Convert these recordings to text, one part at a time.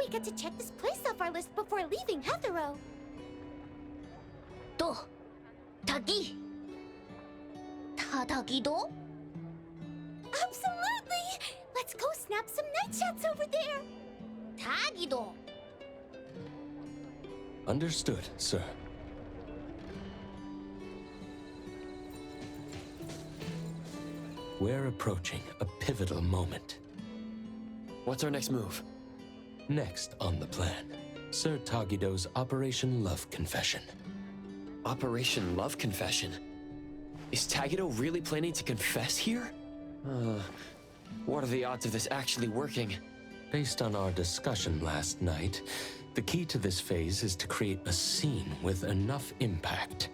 we get to check this place off our list before leaving Heathero. 또 닭이 타닭이도? Absolutely! Let's go snap some night shots over there. 닭이도. Understood, sir. We're approaching a pivotal moment. What's our next move? Next on the plan, Sir Tagido's Operation Love Confession. Operation Love Confession? Is Tagido really planning to confess here? What are the odds of this actually working? Based on our discussion last night, the key to this phase is to create a scene with enough impact.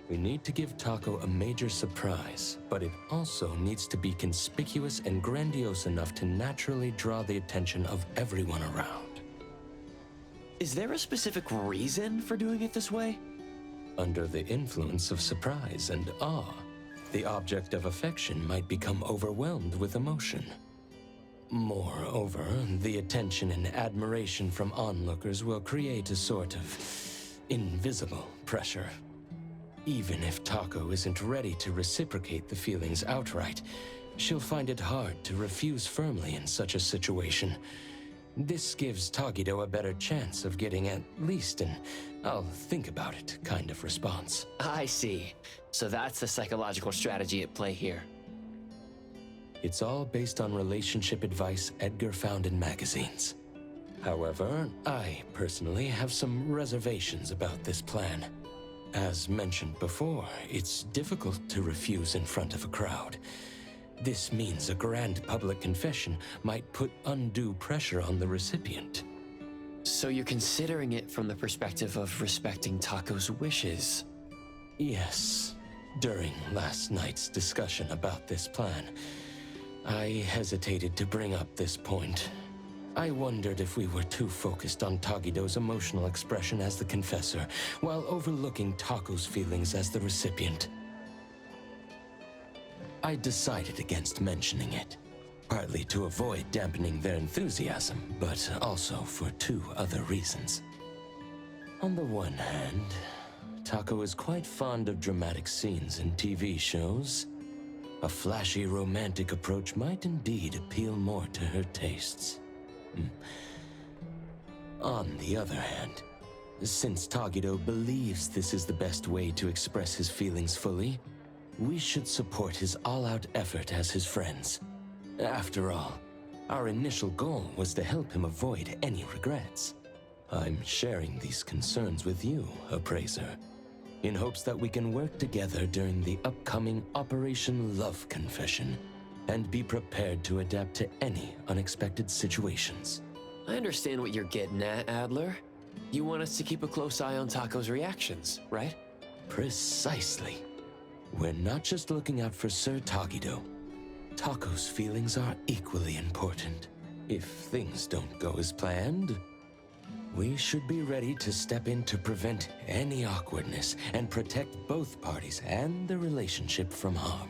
We need to give Taco a major surprise, but it also needs to be conspicuous and grandiose enough to naturally draw the attention of everyone around. Is there a specific reason for doing it this way? Under the influence of surprise and awe, the object of affection might become overwhelmed with emotion. Moreover, the attention and admiration from onlookers will create a sort of invisible pressure. Even if Taco isn't ready to reciprocate the feelings outright, she'll find it hard to refuse firmly in such a situation. This gives Tagido a better chance of getting at least an "I'll think about it" kind of response. I see. So that's the psychological strategy at play here. It's all based on relationship advice Edgar found in magazines. However, I personally have some reservations about this plan. As mentioned before, it's difficult to refuse in front of a crowd. This means a grand public confession might put undue pressure on the recipient. So you're considering it from the perspective of respecting Taco's wishes? Yes. During last night's discussion about this plan, I hesitated to bring up this point. I wondered if we were too focused on Tagido's emotional expression as the confessor, while overlooking Taco's feelings as the recipient. I decided against mentioning it, partly to avoid dampening their enthusiasm, but also for two other reasons. On the one hand, Taco is quite fond of dramatic scenes in TV shows. A flashy romantic approach might indeed appeal more to her tastes. On the other hand, since Tagido believes this is the best way to express his feelings fully, we should support his all-out effort as his friends. After all, our initial goal was to help him avoid any regrets. I'm sharing these concerns with you, Appraiser, in hopes that we can work together during the upcoming Operation Love Confession and be prepared to adapt to any unexpected situations. I understand what you're getting at, Adler. You want us to keep a close eye on Taco's reactions, right? Precisely. We're not just looking out for Sir Tagido. Taco's feelings are equally important. If things don't go as planned, we should be ready to step in to prevent any awkwardness and protect both parties and the relationship from harm.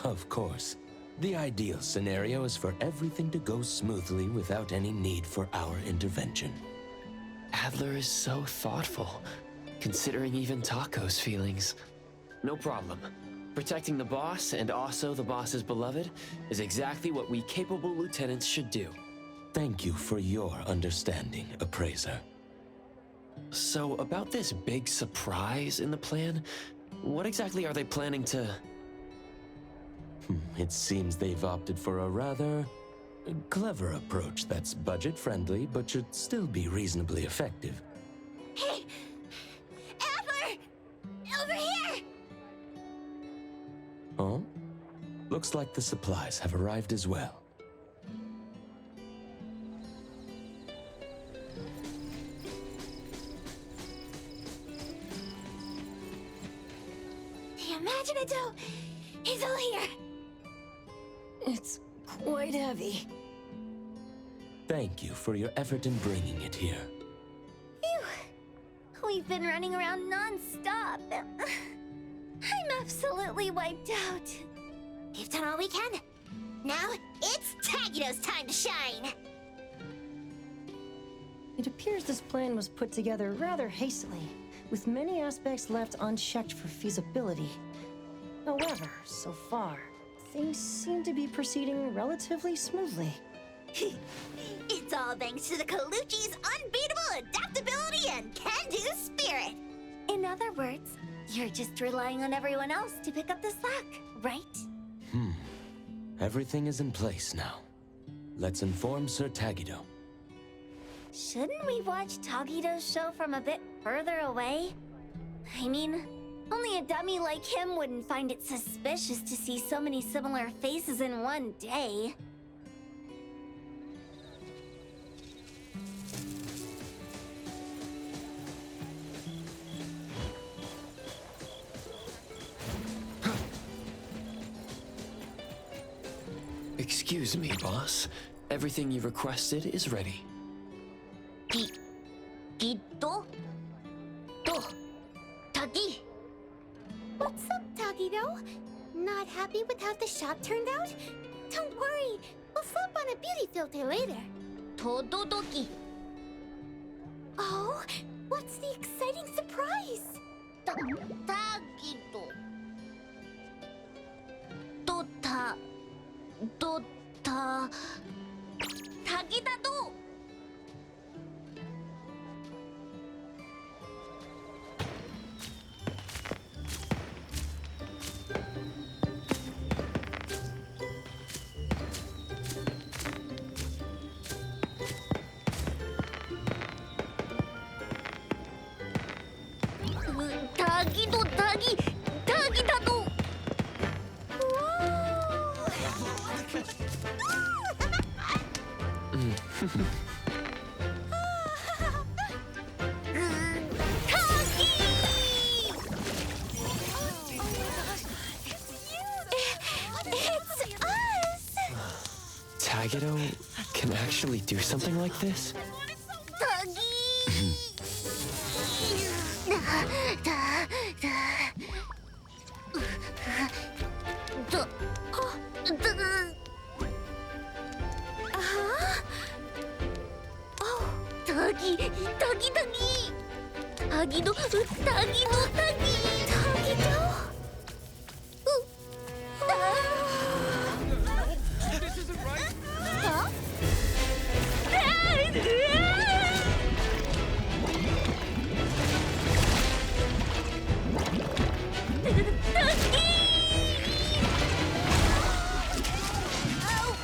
Of course, the ideal scenario is for everything to go smoothly without any need for our intervention. Adler is so thoughtful, considering even Taco's feelings. No problem. Protecting the boss, and also the boss's beloved, is exactly what we capable lieutenants should do. Thank you for your understanding, Appraiser. So, about this big surprise in the plan, what exactly are they planning to... It seems they've opted for a rather clever approach that's budget-friendly but should still be reasonably effective. Hey! Adler! Over here! Oh? Looks like the supplies have arrived as well. The Imaginato is all here. It's quite heavy. Thank you for your effort in bringing it here. Phew. We've been running around non-stop. I'm absolutely wiped out. We've done all we can. Now, it's Tagido's time to shine. It appears this plan was put together rather hastily, with many aspects left unchecked for feasibility. However, so far, things seem to be proceeding relatively smoothly. It's all thanks to the Colucci's unbeatable adaptability and can-do spirit. In other words, you're just relying on everyone else to pick up the slack, right? Everything is in place now. Let's inform Sir Tagido. Shouldn't we watch Tagido's show from a bit further away? I mean, only a dummy like him wouldn't find it suspicious to see so many similar faces in one day. Excuse me, boss. Everything you requested is ready. Tagi! What's up, Tagido? Not happy with how the shop turned out? Don't worry, we'll slap on a beauty filter later. Tododoki! Oh, what's the exciting surprise? Tagido! Tagida-do! Tagi-da-do! It's us! Tagido can actually do something like this? This isn't right. Huh?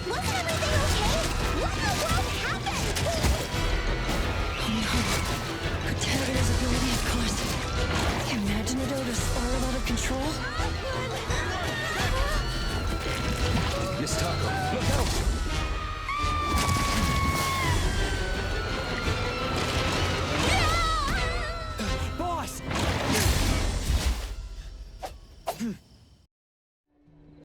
Wasn't everything okay? What in the world happened? Protector's ability, of course. Imagine it to spiral out of control. Miss Taco, look out!